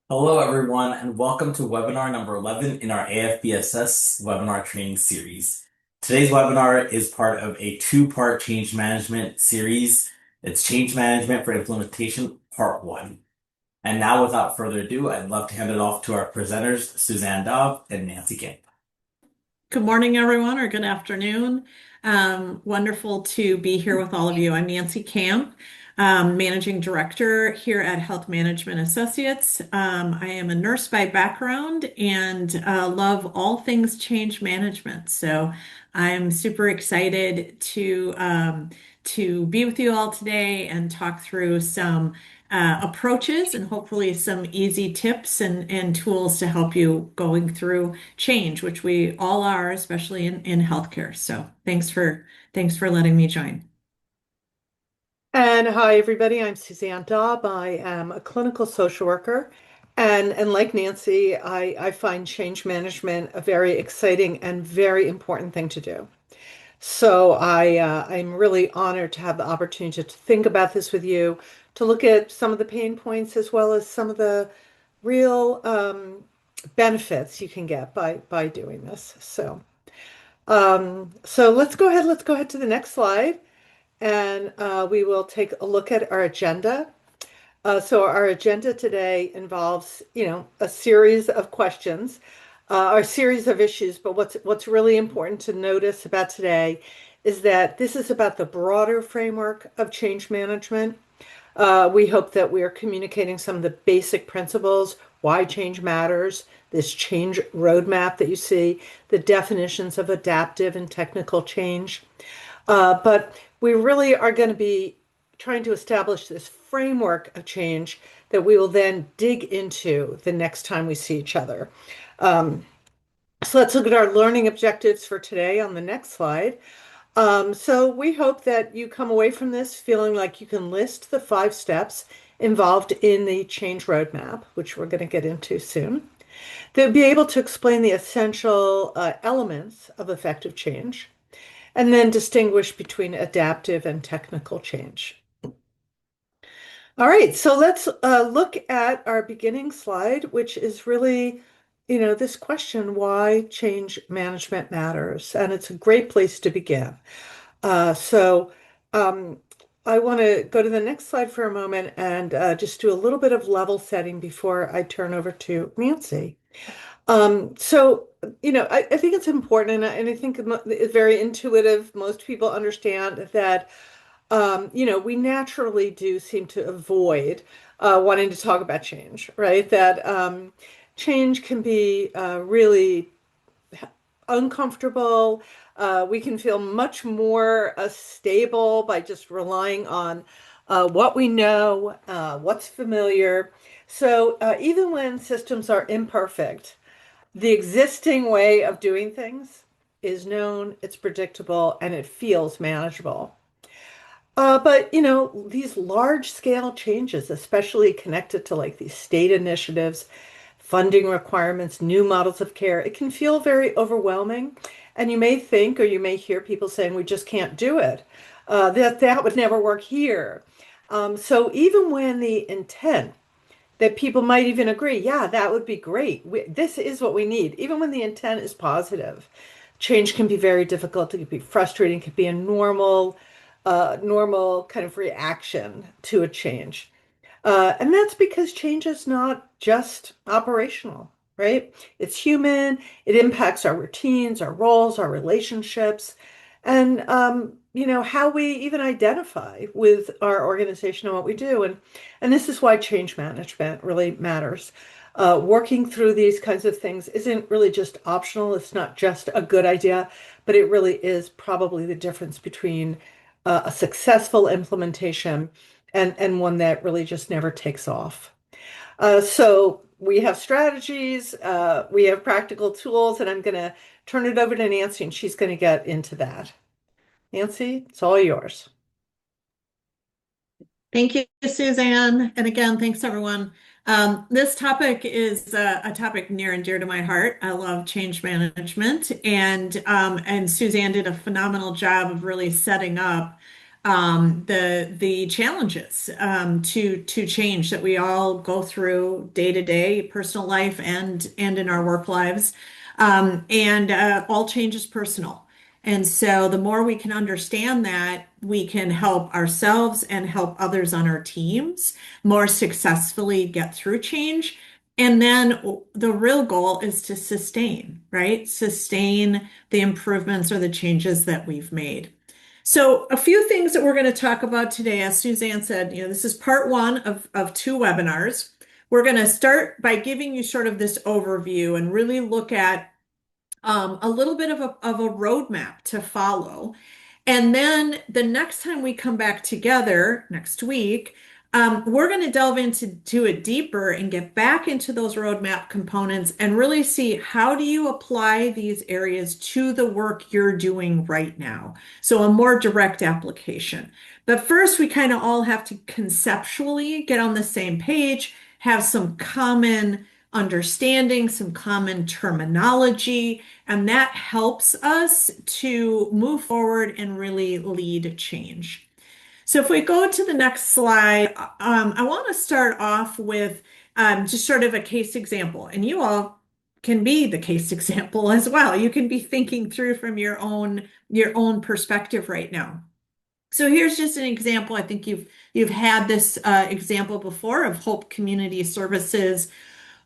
Hello, everyone, and welcome to webinar number 11 in our AFBSS webinar training series. Today's webinar is part of a two-part change management series. It's Change Management for Implementation, Part 1. And now, without further ado, I'd love to hand it off to our presenters, Suzanne Daub and Nancy Camp. Good morning, everyone, or good afternoon. Wonderful to be here with all of you. I'm Nancy Camp, Managing Director here at Health Management Associates. I am a nurse by background and love all things change management. So I'm super excited to be with you all today and talk through some approaches and hopefully some easy tips and tools to help you going through change, which we all are, especially in healthcare. So thanks for letting me join. And hi, everybody. I'm Suzanne Daub. I am a clinical social worker. And like Nancy, I find change management a very exciting and very important thing to do. So I'm really honored to have the opportunity to think about this with you, to look at some of the pain points as well as some of the real benefits you can get by doing this. So let's go ahead to the next slide. And we will take a look at our agenda. So our agenda today involves, a series of questions, or a series of issues. But what's really important to notice about today is that this is about the broader framework of change management. We hope that we are communicating some of the basic principles, why change matters, this change roadmap that you see, the definitions of adaptive and technical change. But we really are going to be trying to establish this framework of change that we will then dig into the next time we see each other. Um, so let's look at our learning objectives for today on the next slide. So we hope that you come away from this feeling like you can list the 5 steps involved in the change roadmap, which we're going to get into soon. They'll be able to explain the essential elements of effective change and then distinguish between adaptive and technical change. All right, so let's look at our beginning slide, which is really, this question, why change management matters. And it's a great place to begin. So I want to go to the next slide for a moment and just do a little bit of level setting before I turn over to Nancy. So, I think it's important, and I think it's very intuitive. Most people understand that, we naturally do seem to avoid wanting to talk about change, right? That change can be really uncomfortable. We can feel much more stable by just relying on what we know, what's familiar. So even when systems are imperfect, the existing way of doing things is known, it's predictable, and it feels manageable. But these large scale changes, especially connected to like these state initiatives, funding requirements, new models of care, it can feel very overwhelming. And you may think, or you may hear people saying, we just can't do it. That would never work here. So even when the intent that people might even agree, yeah, that would be great. This is what we need. Even when the intent is positive, change can be very difficult. It can be frustrating. It can be a normal kind of reaction to a change. And that's because change is not just operational, right? It's human. It impacts our routines, our roles, our relationships, and how we even identify with our organization and what we do. And this is why change management really matters. Working through these kinds of things isn't really just optional. It's not just a good idea, but it really is probably the difference between a successful implementation and one that really just never takes off. So we have strategies, we have practical tools, and I'm going to turn it over to Nancy, and she's going to get into that. Nancy, it's all yours. Thank you, Suzanne. And again, thanks everyone. This topic is a topic near and dear to my heart. I love change management, and Suzanne did a phenomenal job of really setting up the challenges to change that we all go through day to day, personal life and in our work lives. And all change is personal. And so the more we can understand that, we can help ourselves and help others on our teams more successfully get through change. And then the real goal is to sustain, right? Sustain the improvements or the changes that we've made. So, a few things that we're going to talk about today, as Suzanne said, this is part one of two webinars. We're going to start by giving you sort of this overview and really look at a little bit of a roadmap to follow. And then the next time we come back together next week, we're going to delve into it deeper and get back into those roadmap components and really see how do you apply these areas to the work you're doing right now. So a more direct application. But first, we kind of all have to conceptually get on the same page, have some common understanding, some common terminology, and that helps us to move forward and really lead change. So if we go to the next slide, I want to start off with just sort of a case example, and you all can be the case example as well. You can be thinking through from your own perspective right now. So here's just an example. I think you've had this example before of Hope Community Services.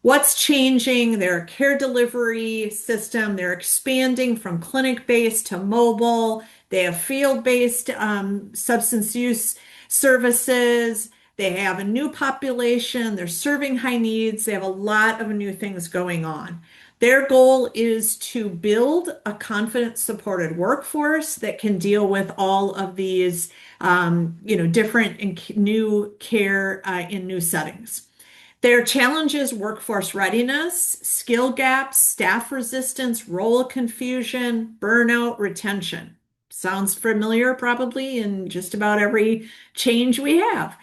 What's changing? Their care delivery system. They're expanding from clinic-based to mobile. They have field-based substance use services. They have a new population. They're serving high needs. They have a lot of new things going on. Their goal is to build a confident, supported workforce that can deal with all of these, different and new care in new settings. Their challenges: workforce readiness, skill gaps, staff resistance, role confusion, burnout, retention. Sounds familiar probably in just about every change we have.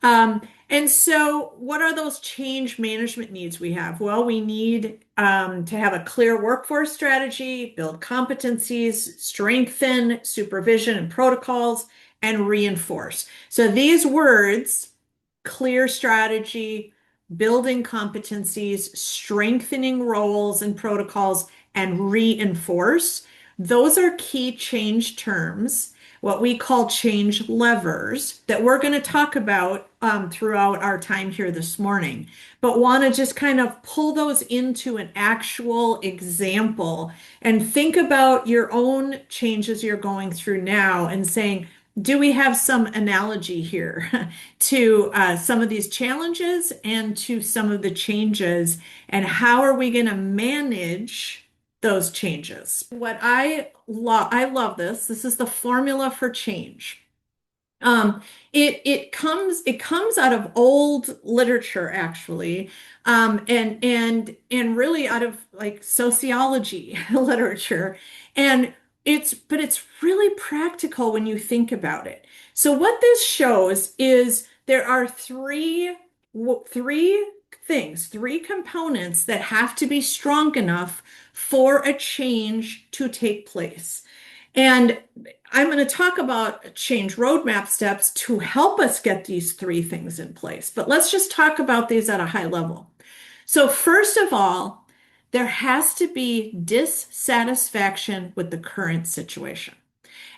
And so, what are those change management needs we have? Well, we need to have a clear workforce strategy, build competencies, strengthen supervision and protocols, and reinforce. So, these words: clear strategy, building competencies, strengthening roles and protocols, and reinforce. Those are key change terms, what we call change levers, that we're going to talk about throughout our time here this morning. But want to just kind of pull those into an actual example and think about your own changes you're going through now and saying, do we have some analogy here to some of these challenges and to some of the changes, and how are we going to manage those changes? What I love this. This is the formula for change. It comes out of old literature actually, and really out of like sociology literature, and it's really practical when you think about it. So what this shows is there are three components that have to be strong enough for a change to take place. And I'm going to talk about change roadmap steps to help us get these three things in place. But let's just talk about these at a high level. So first of all, there has to be dissatisfaction with the current situation.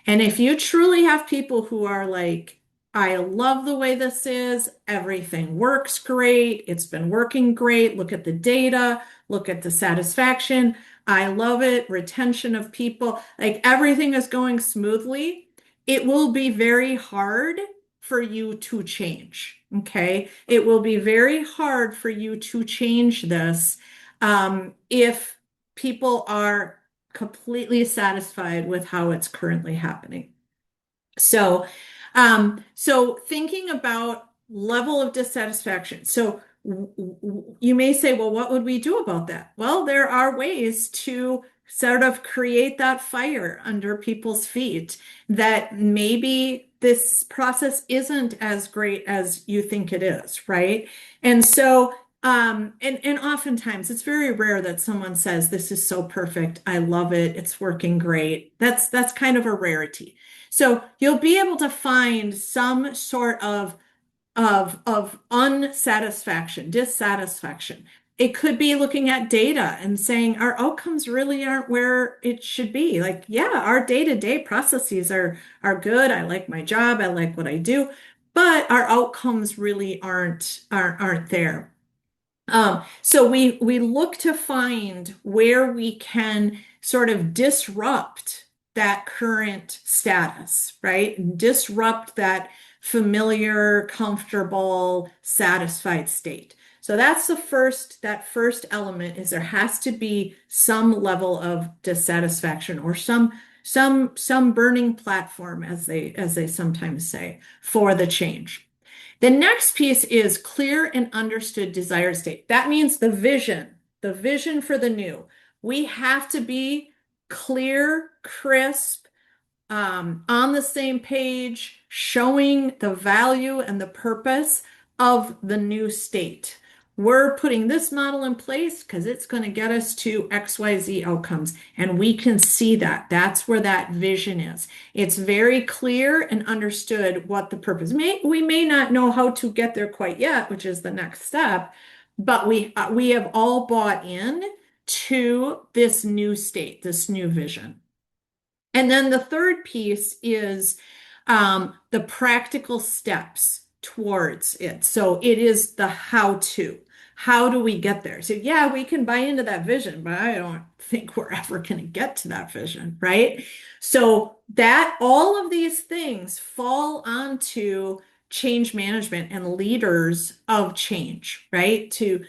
And if you truly have people who are like, I love the way this is, everything works great, it's been working great, look at the data, look at the satisfaction, I love it, retention of people, like everything is going smoothly, it will be very hard for you to change. Okay. It will be very hard for you to change this if people are completely satisfied with how it's currently happening. So, so thinking about level of dissatisfaction. So you may say, well, what would we do about that? Well, there are ways to sort of create that fire under people's feet that maybe this process isn't as great as you think it is, right? And so And oftentimes it's very rare that someone says, "This is so perfect. I love it. It's working great." That's kind of a rarity. So you'll be able to find some sort of unsatisfaction, dissatisfaction. It could be looking at data and saying our outcomes really aren't where it should be. Like, yeah, our day-to-day processes are good. I like my job. I like what I do, but our outcomes really aren't there. So we look to find where we can sort of disrupt that current status, right? Disrupt that familiar, comfortable, satisfied state. So that's that first element is there has to be some level of dissatisfaction or some burning platform, as they sometimes say, for the change. The next piece is clear and understood desired state. That means the vision for the new. We have to be clear, crisp, on the same page, showing the value and the purpose of the new state. We're putting this model in place because it's going to get us to XYZ outcomes, and we can see that. That's where that vision is. It's very clear and understood what the purpose may. We may not know how to get there quite yet, which is the next step, but we have all bought in to this new state, this new vision. And then the third piece is the practical steps towards it. So it is the how to. How do we get there? So, yeah, we can buy into that vision, but I don't think we're ever going to get to that vision, right? So, that all of these things fall onto change management and leaders of change, right? To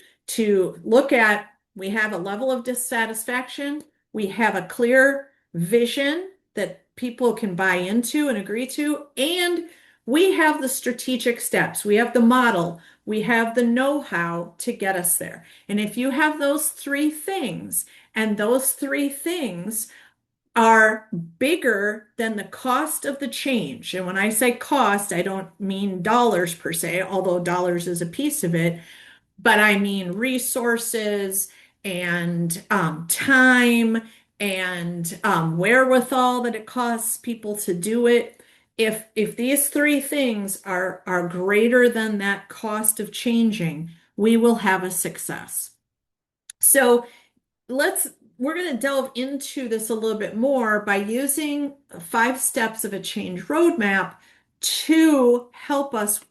look at, we have a level of dissatisfaction, we have a clear vision that people can buy into and agree to. And we have the strategic steps, we have the model, we have the know-how to get us there. And if you have those three things, and those three things are bigger than the cost of the change. And when I say cost, I don't mean dollars per se, although dollars is a piece of it, but I mean resources and time and wherewithal that it costs people to do it. If these three things are greater than that cost of changing, we will have a success. So we're going to delve into this a little bit more by using 5 steps of a change roadmap to help us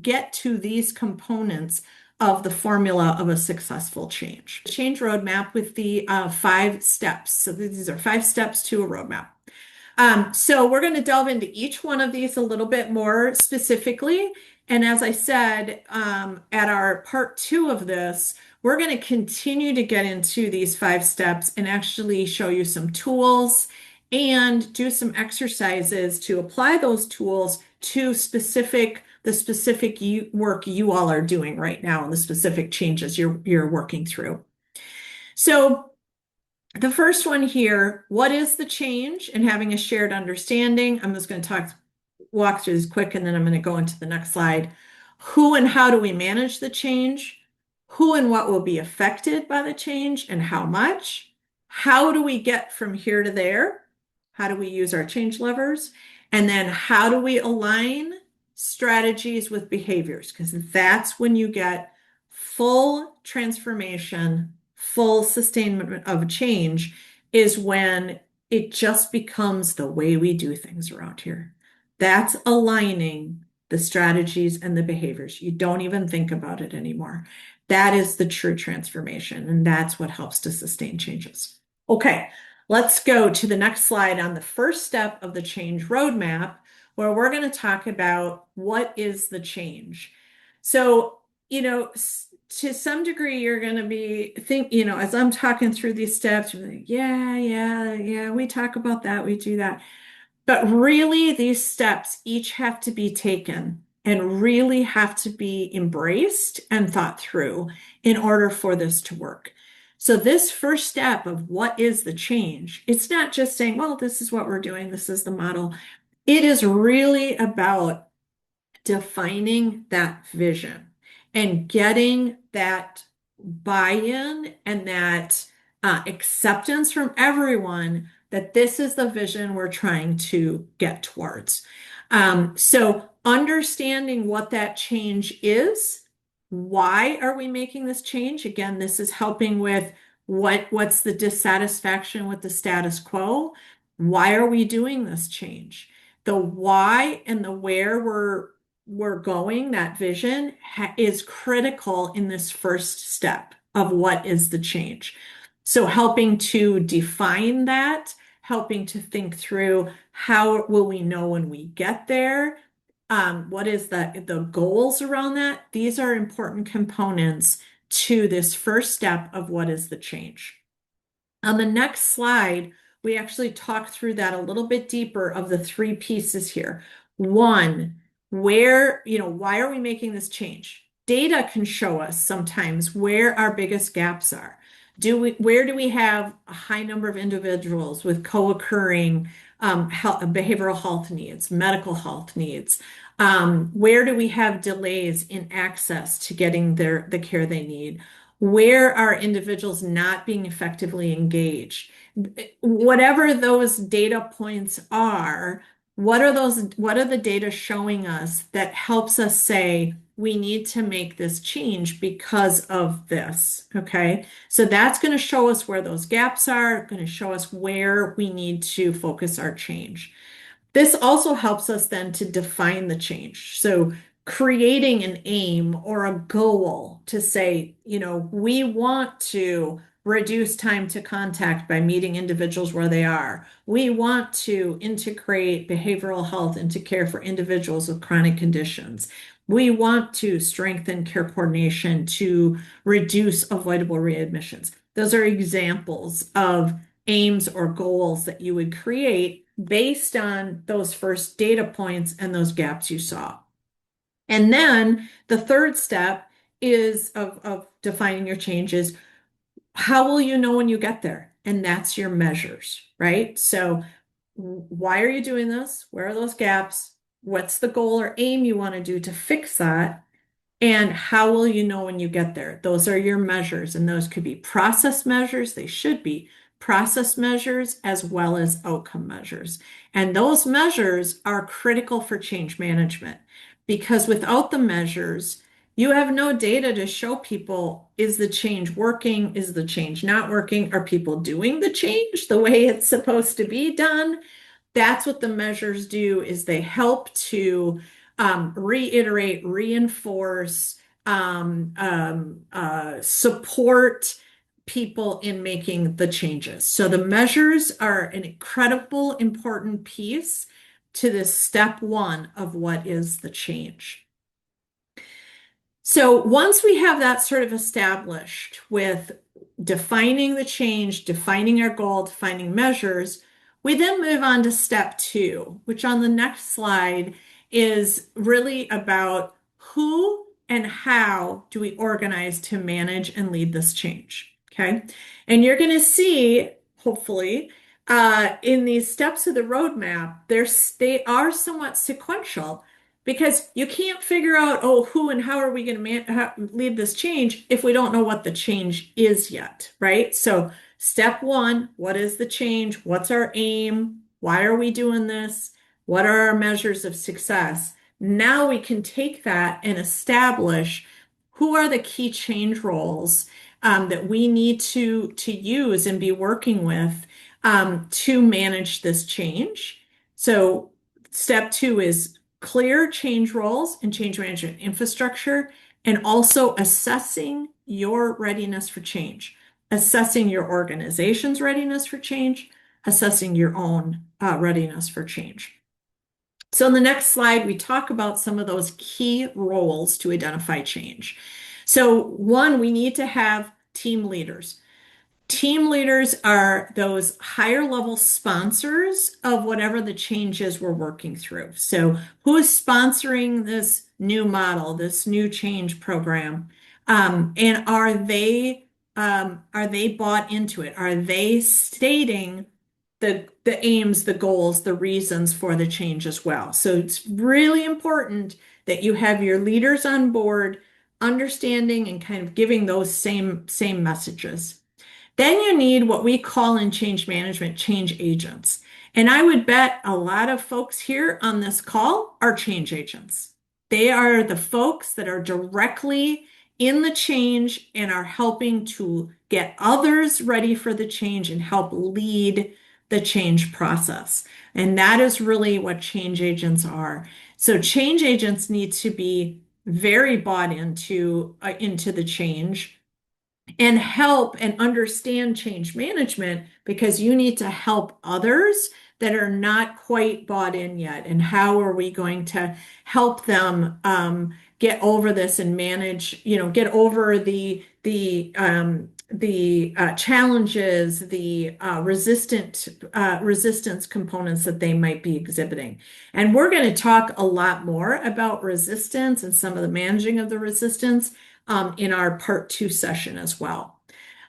get to these components of the formula of a successful change. Change roadmap with the 5 steps. So these are 5 steps to a roadmap. So we're going to delve into each one of these a little bit more specifically. And as I said, at our part 2 of this, we're going to continue to get into these 5 steps and actually show you some tools and do some exercises to apply those tools to the specific work you all are doing right now and the specific changes you're working through. So the first one here, what is the change and having a shared understanding? I'm just going to walk through this quick and then I'm going to go into the next slide. Who and how do we manage the change? Who and what will be affected by the change and how much? How do we get from here to there? How do we use our change levers? And then how do we align strategies with behaviors? Because that's when you get full transformation, full sustainment of change, is when it just becomes the way we do things around here. That's aligning the strategies and the behaviors. You don't even think about it anymore. That is the true transformation, and that's what helps to sustain changes. Okay, let's go to the next slide on the first step of the change roadmap, where we're going to talk about what is the change. So, to some degree, you're going to as I'm talking through these steps, you're like, yeah, we talk about that, we do that. But really, these steps each have to be taken and really have to be embraced and thought through in order for this to work. So this first step of what is the change, it's not just saying, well, this is what we're doing, this is the model. It is really about defining that vision and getting that buy-in and that acceptance from everyone that this is the vision we're trying to get towards. So understanding what that change is, why are we making this change? Again, this is helping with what's the dissatisfaction with the status quo? Why are we doing this change? The why and the where we're going, that vision is critical in this first step of what is the change. So helping to define that, helping to think through how will we know when we get there? What is the goals around that? These are important components to this first step of what is the change. On the next slide, we actually talk through that a little bit deeper of the three pieces here. One, why are we making this change? Data can show us sometimes where our biggest gaps are. Where do we have a high number of individuals with co-occurring behavioral health needs, medical health needs? Where do we have delays in access to getting the care they need? Where are individuals not being effectively engaged? Whatever those data points are, what are the data showing us that helps us say we need to make this change because of this? Okay. So that's going to show us where those gaps are, going to show us where we need to focus our change. This also helps us then to define the change. So creating an aim or a goal to say, we want to reduce time to contact by meeting individuals where they are. We want to integrate behavioral health into care for individuals with chronic conditions. We want to strengthen care coordination to reduce avoidable readmissions. Those are examples of aims or goals that you would create based on those first data points and those gaps you saw. And then the third step is of defining your changes. How will you know when you get there? And that's your measures, right? So why are you doing this? Where are those gaps? What's the goal or aim you want to do to fix that? And how will you know when you get there? Those are your measures, and those could be process measures. They should be process measures as well as outcome measures. And those measures are critical for change management because without the measures, you have no data to show people, is the change working? Is the change not working? Are people doing the change the way it's supposed to be done? That's what the measures do, is they help to reiterate, reinforce, support people in making the changes. So the measures are an incredible important piece to this step one of what is the change. So once we have that sort of established with defining the change, defining our goal, defining measures, we then move on to step two, which on the next slide is really about who and how do we organize to manage and lead this change. Okay. And you're going to see, hopefully, in these steps of the roadmap, they are somewhat sequential because you can't figure out, oh, who and how are we going to lead this change if we don't know what the change is yet, right? So step one, what is the change? What's our aim? Why are we doing this? What are our measures of success? Now we can take that and establish who are the key change roles that we need to use and be working with to manage this change. So step two is clear change roles and change management infrastructure, and also assessing your readiness for change, assessing your organization's readiness for change, assessing your own readiness for change. So in the next slide, we talk about some of those key roles to identify change. So one, we need to have team leaders. Team leaders are those higher level sponsors of whatever the changes we're working through. So who is sponsoring this new model, this new change program? And are they bought into it? Are they stating the aims, the goals, the reasons for the change as well? So it's really important that you have your leaders on board understanding and kind of giving those same messages. Then you need what we call in change management change agents. And I would bet a lot of folks here on this call are change agents. They are the folks that are directly in the change and are helping to get others ready for the change and help lead the change process. And that is really what change agents are. So change agents need to be very bought into the change and help and understand change management because you need to help others that are not quite bought in yet. And how are we going to help them get over this and manage, get over the challenges, the resistance components that they might be exhibiting. And we're going to talk a lot more about resistance and some of the managing of the resistance in our part 2 session as well.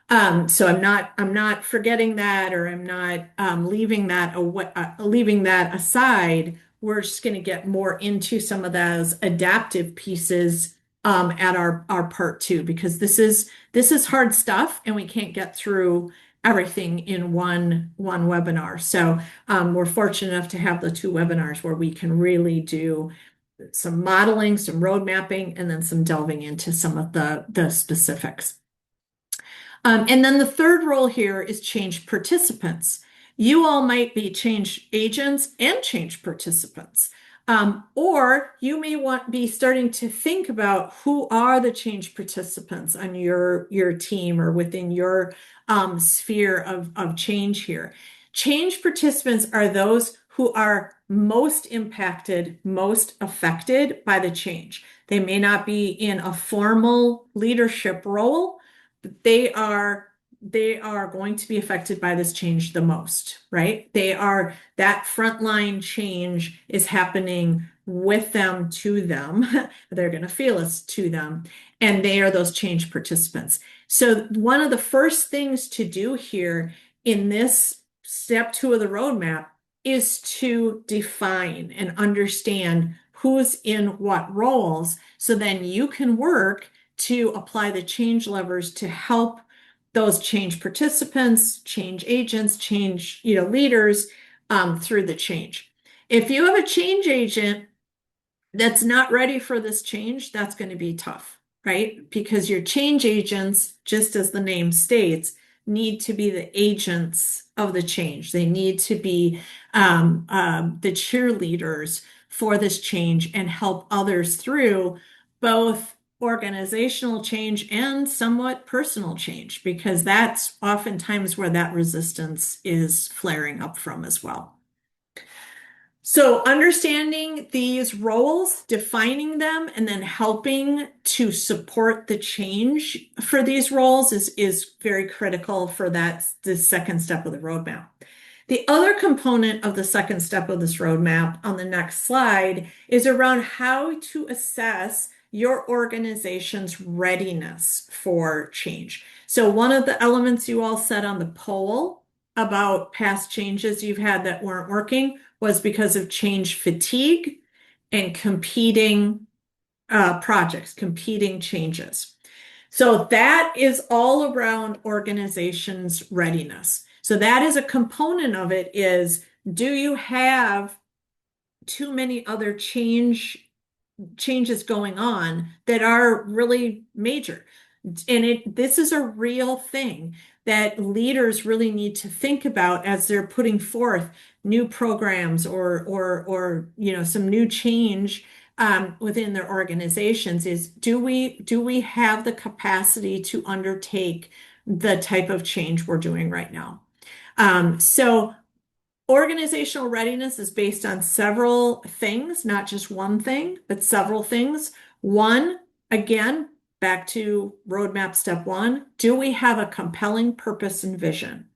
So I'm not forgetting that, or I'm not leaving that aside. We're just going to get more into some of those adaptive pieces at our part 2 because this is hard stuff and we can't get through everything in one webinar. So we're fortunate enough to have the 2 webinars where we can really do some modeling, some road mapping, and then some delving into some of the specifics. And then the third role here is change participants. You all might be change agents and change participants. Or you may be starting to think about who are the change participants on your team or within your sphere of change here. Change participants are those who are most impacted, most affected by the change. They may not be in a formal leadership role, but they are going to be affected by this change the most, right? That frontline change is happening with them, to them. They're going to feel it to them, and they are those change participants. So one of the first things to do here in this step 2 of the roadmap is to define and understand who's in what roles, so then you can work to apply the change levers to help those change participants, change agents, change leaders through the change. If you have a change agent that's not ready for this change, that's going to be tough, right? Because your change agents, just as the name states, need to be the agents of the change. They need to be the cheerleaders for this change and help others through both organizational change and somewhat personal change, because that's oftentimes where that resistance is flaring up from as well. So understanding these roles, defining them, and then helping to support the change for these roles is very critical for the second step of the roadmap. The other component of the second step of this roadmap on the next slide is around how to assess your organization's readiness for change. So one of the elements you all said on the poll about past changes you've had that weren't working was because of change fatigue and competing projects, competing changes. So that is all around organization's readiness. So that is a component of it is, do you have too many other changes going on that are really major? And this is a real thing that leaders really need to think about as they're putting forth new programs or some new change within their organizations. Is do we have the capacity to undertake the type of change we're doing right now? So organizational readiness is based on several things, not just one thing, but several things. One, again, back to roadmap step 1, do we have a compelling purpose and vision?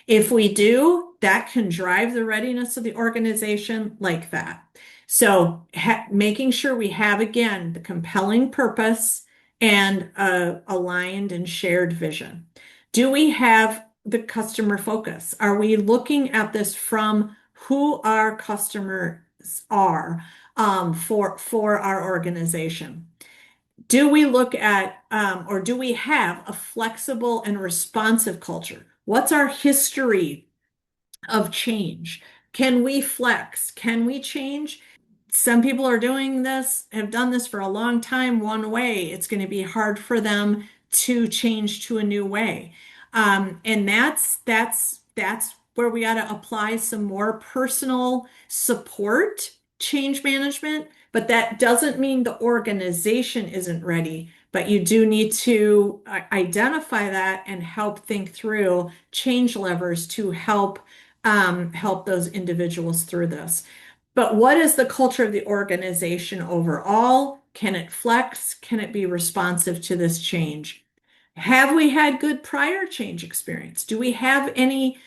If we do, that can drive the readiness of the organization like that. So making sure we have, again, the compelling purpose and aligned and shared vision. Do we have the customer focus? Are we looking at this from who our customers are for our organization? Do we look at, or do we have a flexible and responsive culture? What's our history of change? Can we flex? Can we change? Some people are doing this, have done this for a long time one way. It's going to be hard for them to change to a new way. And that's where we got to apply some more personal support, change management. But that doesn't mean the organization isn't ready. But you do need to identify that and help think through change levers to help those individuals through this. But what is the culture of the organization overall? Can it flex? Can it be responsive to this change? Have we had good prior change experience? Do we have any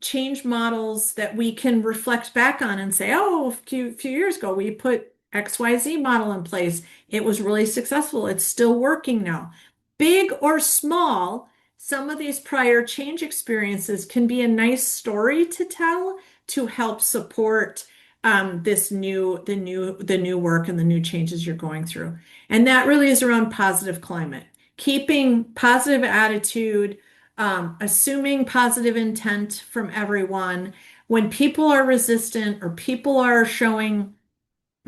change models that we can reflect back on and say, oh, a few years ago, we put XYZ model in place. It was really successful. It's still working now. Big or small, some of these prior change experiences can be a nice story to tell to help support the new work and the new changes you're going through. And that really is around positive climate, keeping positive attitude, assuming positive intent from everyone. When people are resistant or people are showing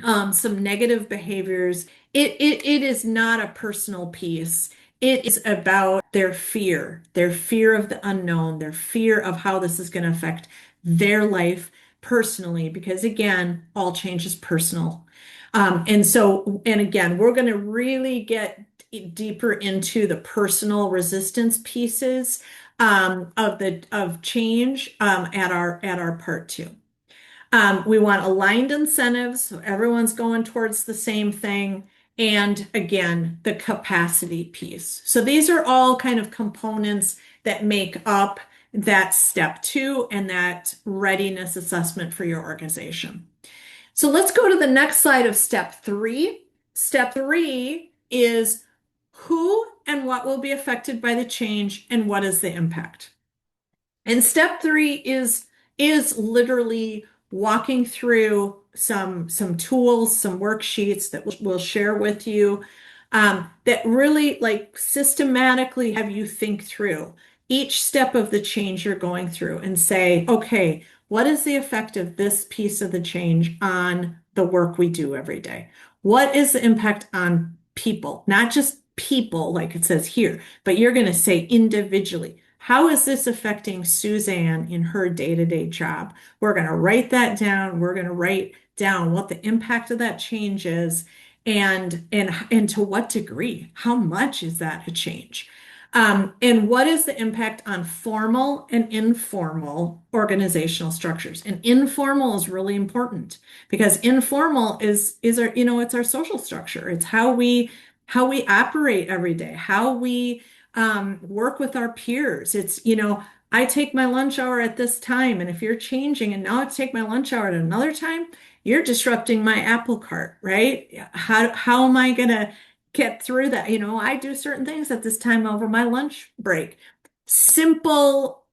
some negative behaviors, it is not a personal piece. It is about their fear of the unknown, their fear of how this is going to affect their life personally, because again, all change is personal. And again, we're going to really get deeper into the personal resistance pieces of change at our part two. We want aligned incentives, so everyone's going towards the same thing. And again, the capacity piece. So these are all kind of components that make up that step two and that readiness assessment for your organization. So let's go to the next slide of step three. Step three is who and what will be affected by the change and what is the impact. And step three is literally walking through some tools, some worksheets that we'll share with you that really like systematically have you think through each step of the change you're going through and say, okay, what is the effect of this piece of the change on the work we do every day? What is the impact on people, not just people like it says here, but you're going to say individually. How is this affecting Suzanne in her day-to-day job? We're going to write that down. We're going to write down what the impact of that change is and to what degree. How much is that a change? And what is the impact on formal and informal organizational structures? And informal is really important because informal is our, it's our social structure. It's how we operate every day, how we work with our peers. It's, I take my lunch hour at this time, and if you're changing and now I take my lunch hour at another time, you're disrupting my apple cart, right? How am I gonna get through that? I do certain things at this time over my lunch break. Simple,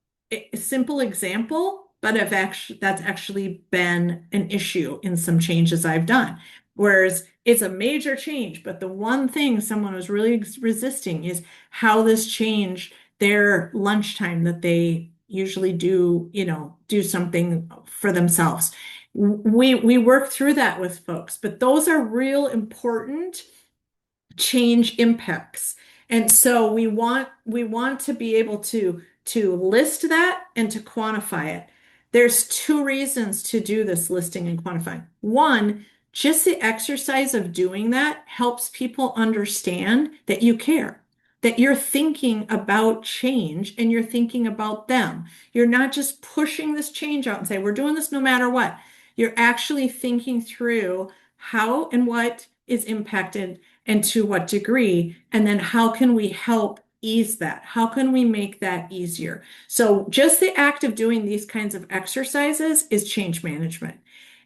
simple example, but that's actually been an issue in some changes I've done. Whereas it's a major change, but the one thing someone was really resisting is how this changed their lunchtime that they usually do something for themselves. We work through that with folks, but those are real important change impacts. And so we want to be able to list that and to quantify it. There's two reasons to do this listing and quantifying. One, just the exercise of doing that helps people understand that you care, that you're thinking about change and you're thinking about them. You're not just pushing this change out and say, we're doing this no matter what. You're actually thinking through how and what is impacted and to what degree, and then how can we help ease that? How can we make that easier? So just the act of doing these kinds of exercises is change management.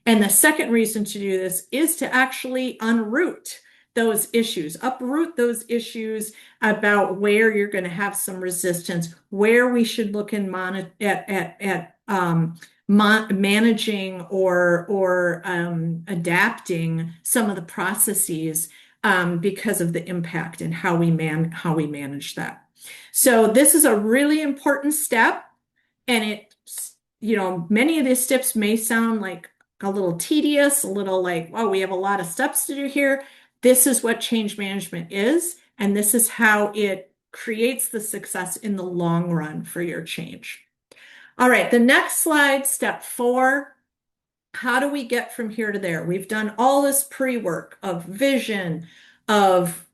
And the second reason to do this is to actually unroot those issues, uproot those issues about where you're going to have some resistance, where we should look and managing or adapting some of the processes because of the impact and how we manage that. So this is a really important step, and many of these steps may sound like a little tedious, a little like, oh, we have a lot of steps to do here. This is what change management is, and this is how it creates the success in the long run for your change. All right, the next slide, step 4. How do we get from here to there? We've done all this pre-work of vision, of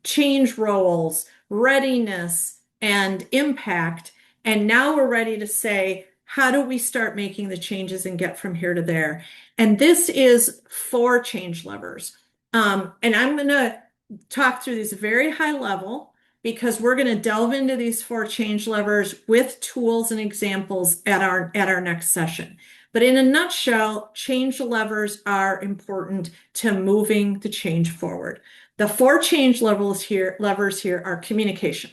change roles, readiness, and impact. And now we're ready to say, how do we start making the changes and get from here to there? And this is 4 change levers. And I'm going to talk through these very high level because we're going to delve into these 4 change levers with tools and examples at our next session. But in a nutshell, change levers are important to moving the change forward. The 4 change levers here are communication.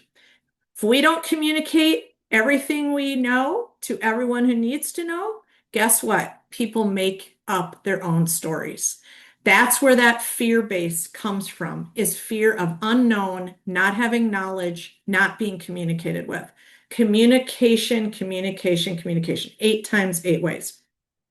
If we don't communicate everything we know to everyone who needs to know, guess what? People make up their own stories. That's where that fear base comes from, is fear of unknown, not having knowledge, not being communicated with. Communication, communication, communication. 8 times 8 ways.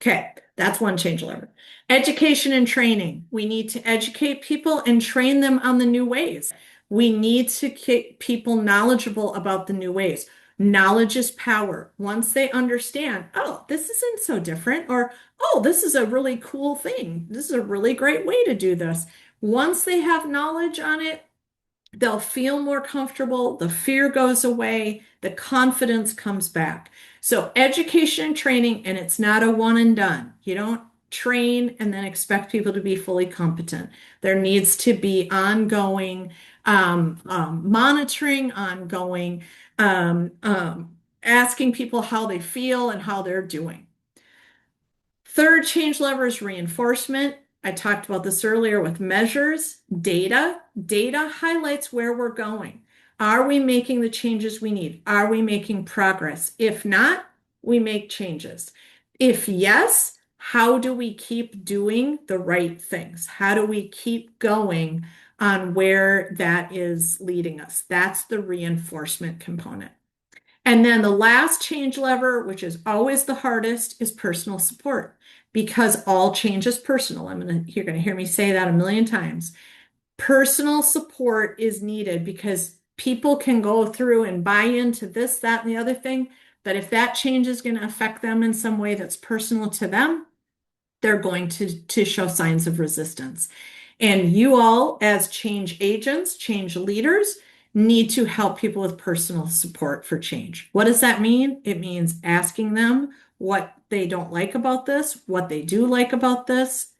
Okay, that's one change lever. Education and training. We need to educate people and train them on the new ways. We need to keep people knowledgeable about the new ways. Knowledge is power. Once they understand, oh, this isn't so different, or oh, this is a really cool thing. This is a really great way to do this. Once they have knowledge on it, they'll feel more comfortable, the fear goes away, the confidence comes back. So education and training, and it's not a one and done. You don't train and then expect people to be fully competent. There needs to be ongoing monitoring, ongoing asking people how they feel and how they're doing. Third change lever is reinforcement. I talked about this earlier with measures, data. Data highlights where we're going. Are we making the changes we need? Are we making progress? If not, we make changes. If yes, how do we keep doing the right things? How do we keep going on where that is leading us? That's the reinforcement component. And then the last change lever, which is always the hardest, is personal support, because all change is personal. You're going to hear me say that a million times. Personal support is needed because people can go through and buy into this, that, and the other thing. But if that change is going to affect them in some way that's personal to them, they're going to show signs of resistance. And you all, as change agents, change leaders, need to help people with personal support for change. What does that mean? It means asking them what they don't like about this, what they do like about this,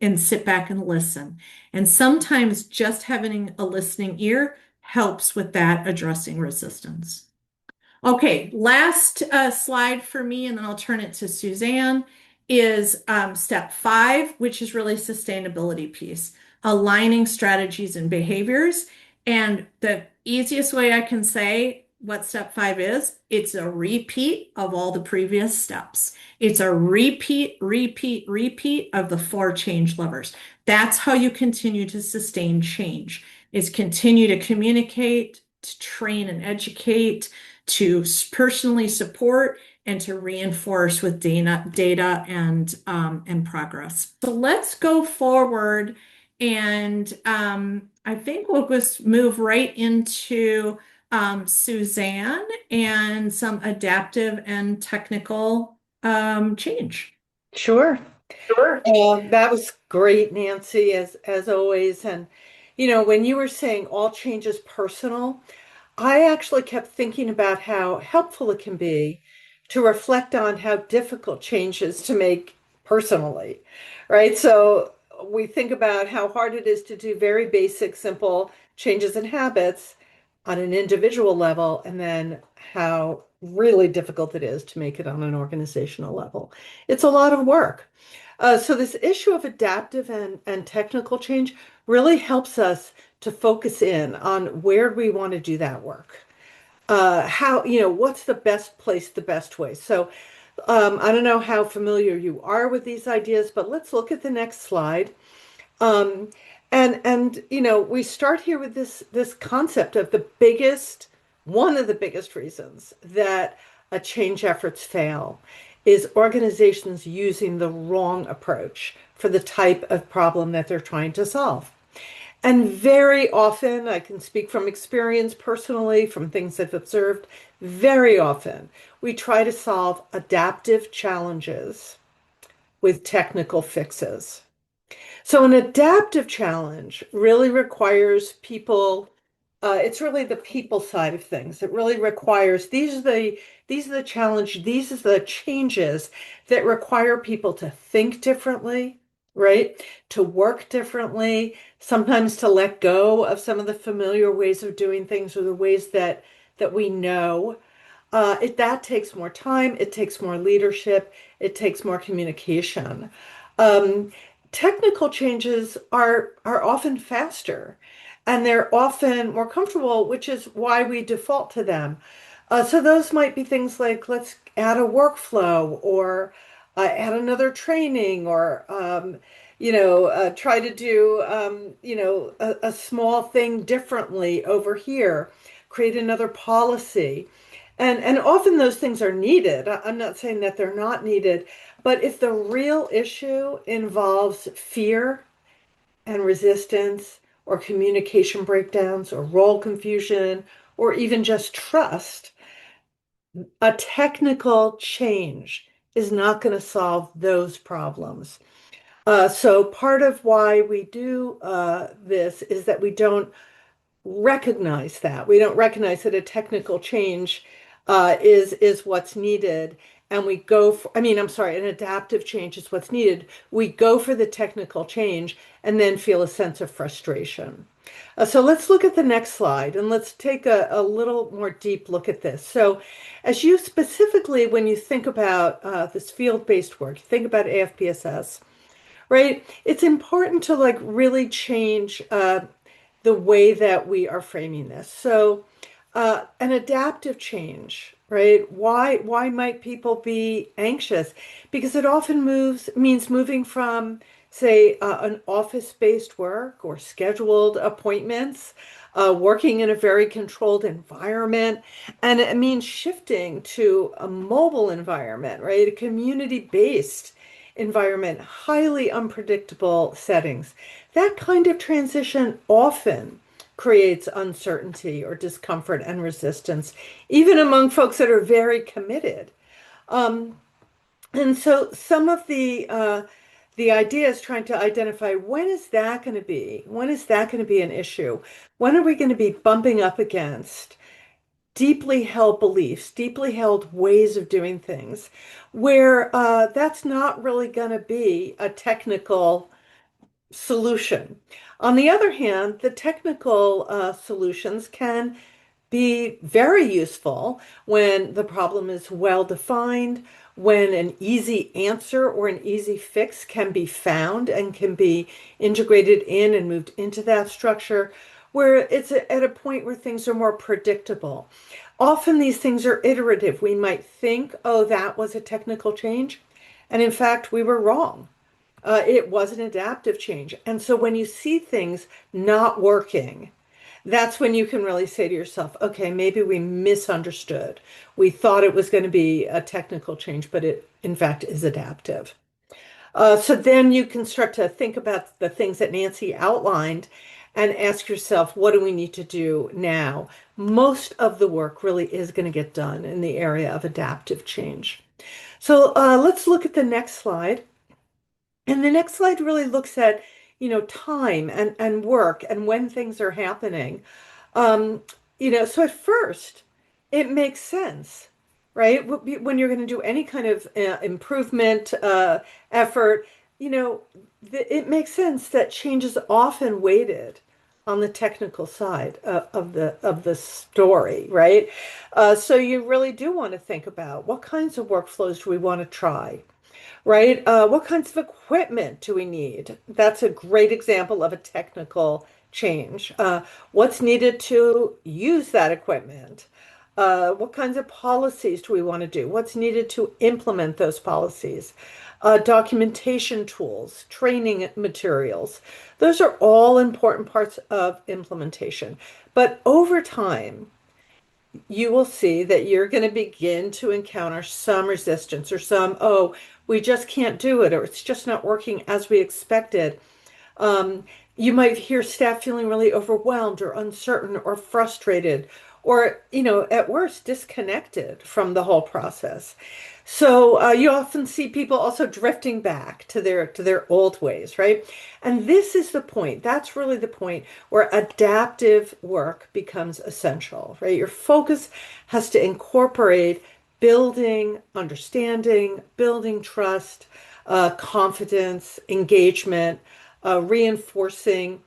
and sit back and listen. And sometimes just having a listening ear helps with that addressing resistance. Okay, last slide for me, and then I'll turn it to Suzanne, is step 5, which is really sustainability piece, aligning strategies and behaviors. And the easiest way I can say what step 5 is, it's a repeat of all the previous steps. It's a repeat of the 4 change levers. That's how you continue to sustain change, is continue to communicate, to train and educate, to personally support, and to reinforce with data and progress. So let's go forward, and I think we'll just move right into Suzanne and some adaptive and technical change. Sure. Sure. That was great, Nancy, as always. And when you were saying all change is personal, I actually kept thinking about how helpful it can be to reflect on how difficult changes to make personally, right? So we think about how hard it is to do very basic, simple changes in habits on an individual level, and then how really difficult it is to make it on an organizational level. It's a lot of work. So this issue of adaptive and technical change really helps us to focus in on where we want to do that work. What's the best place, the best way. So I don't know how familiar you are with these ideas, but let's look at the next slide. And we start here with this concept of one of the biggest reasons that change efforts fail is organizations using the wrong approach for the type of problem that they're trying to solve. And very often, I can speak from experience personally, from things I've observed, very often we try to solve adaptive challenges with technical fixes. So an adaptive challenge really requires people, it's really the people side of things. It really requires these are the challenge, these are the changes that require people to think differently, right? To work differently, sometimes to let go of some of the familiar ways of doing things or the ways that we know. That takes more time, it takes more leadership, it takes more communication. Um, Technical changes are often faster and they're often more comfortable, which is why we default to them. So those might be things like let's add a workflow or add another training or try to do a small thing differently over here, create another policy. And often those things are needed. I'm not saying that they're not needed, but if the real issue involves fear and resistance or communication breakdowns or role confusion or even just trust, a technical change is not going to solve those problems. So part of why we do this is that we don't recognize that. We don't recognize that a technical change is what's needed. And we go for, I mean, I'm sorry, an adaptive change is what's needed. We go for the technical change and then feel a sense of frustration. So let's look at the next slide and let's take a little more deep look at this. So as you specifically, when you think about this field-based work, think about AFPSS, right? It's important to like really change the way that we are framing this. So, an adaptive change, right? Why might people be anxious? Because it often means moving from, say, an office-based work or scheduled appointments, working in a very controlled environment, and it means shifting to a mobile environment, right? A community-based environment, highly unpredictable settings. That kind of transition often creates uncertainty or discomfort and resistance, even among folks that are very committed. Um, and so some of the idea is trying to identify when is that going to be? When is that going to be an issue? When are we going to be bumping up against deeply held beliefs, deeply held ways of doing things, where that's not really going to be a technical solution. On the other hand, the technical solutions can be very useful when the problem is well defined, when an easy answer or an easy fix can be found and can be integrated in and moved into that structure, where it's at a point where things are more predictable. Often these things are iterative. We might think, oh, that was a technical change. And in fact, we were wrong. It was an adaptive change. And so when you see things not working, that's when you can really say to yourself, okay, maybe we misunderstood. We thought it was going to be a technical change, but it in fact is adaptive. So then you can start to think about the things that Nancy outlined and ask yourself, what do we need to do now? Most of the work really is going to get done in the area of adaptive change. So let's look at the next slide. And the next slide really looks at, time and work and when things are happening. Um, so at first, it makes sense, right? When you're going to do any kind of improvement effort, it makes sense that change is often weighted on the technical side of the story, right? So you really do want to think about what kinds of workflows do we want to try? Right? What kinds of equipment do we need? That's a great example of a technical change. What's needed to use that equipment? What kinds of policies do we want to do? What's needed to implement those policies? Documentation tools, training materials. Those are all important parts of implementation. But over time, you will see that you're going to begin to encounter some resistance or some, oh, we just can't do it, or it's just not working as we expected. Um, you might hear staff feeling really overwhelmed or uncertain or frustrated or, at worst, disconnected from the whole process. So you often see people also drifting back to their old ways, right? And this is the point. That's really the point where adaptive work becomes essential, right? Your focus has to incorporate building understanding, building trust, confidence, engagement, reinforcing,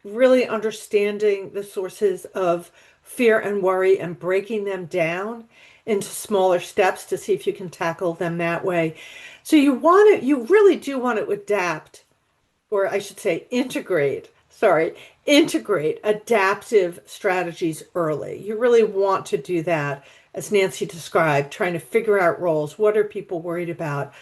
really understanding the sources of fear and worry and breaking them down into smaller steps to see if you can tackle them that way. So you really do want to adapt, or I should say integrate adaptive strategies early. You really want to do that, as Nancy described, trying to figure out roles. What are people worried about?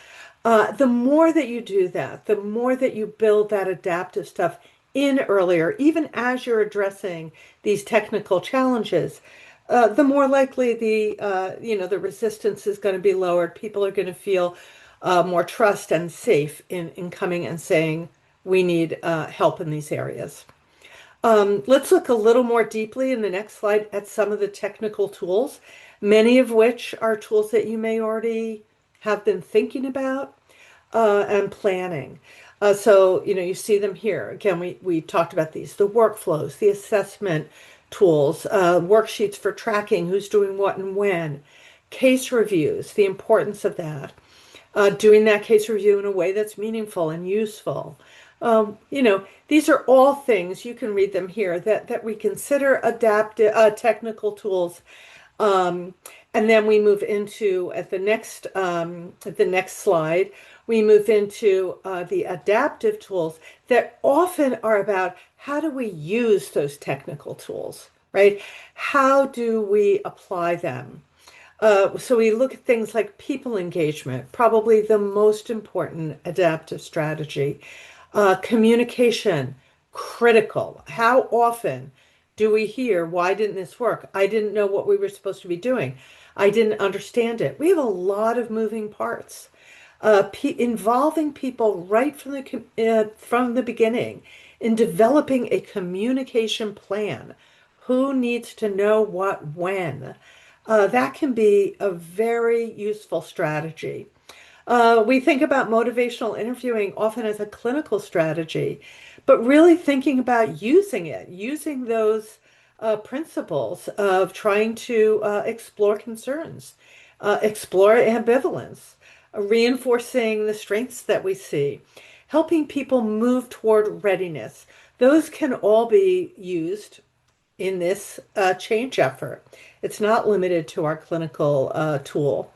The more that you do that, the more that you build that adaptive stuff in earlier, even as you're addressing these technical challenges, the more likely the resistance is going to be lowered. People are going to feel more trust and safe in coming and saying, we need help in these areas. Let's look a little more deeply in the next slide at some of the technical tools, many of which are tools that you may already have been thinking about and planning. So, you see them here. Again, we talked about these, the workflows, the assessment tools, worksheets for tracking who's doing what and when, case reviews, the importance of that, doing that case review in a way that's meaningful and useful. These are all things, you can read them here, that we consider adaptive technical tools. Um, and then we move into at the next slide, we move into the adaptive tools that often are about how do we use those technical tools, right? How do we apply them? So we look at things like people engagement, probably the most important adaptive strategy. Communication, critical. How often do we hear, why didn't this work? I didn't know what we were supposed to be doing. I didn't understand it. We have a lot of moving parts. Involving people right from the beginning in developing a communication plan. Who needs to know what when? That can be a very useful strategy. We think about motivational interviewing often as a clinical strategy, but really thinking about using it, using those principles of trying to explore concerns, explore ambivalence, reinforcing the strengths that we see, helping people move toward readiness. Those can all be used in this change effort. It's not limited to our clinical tool.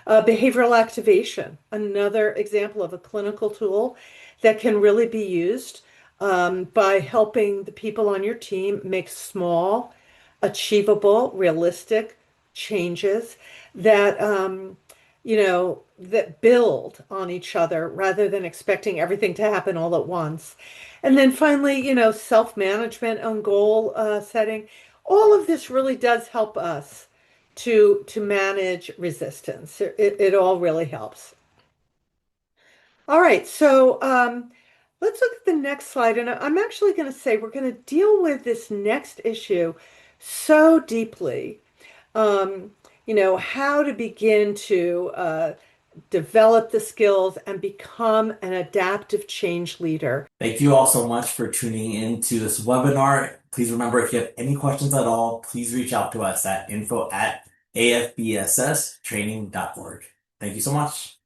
Behavioral activation, another example of a clinical tool that can really be used by helping the people on your team make small, achievable, realistic changes that that build on each other rather than expecting everything to happen all at once. And then finally, self-management and goal setting. All of this really does help us to manage resistance. It all really helps. All right, so let's look at the next slide. And I'm actually going to say we're going to deal with this next issue so deeply. How to begin to develop the skills and become an adaptive change leader. Thank you all so much for tuning in to this webinar. Please remember, if you have any questions at all, please reach out to us at info@afbsstraining.org. Thank you so much.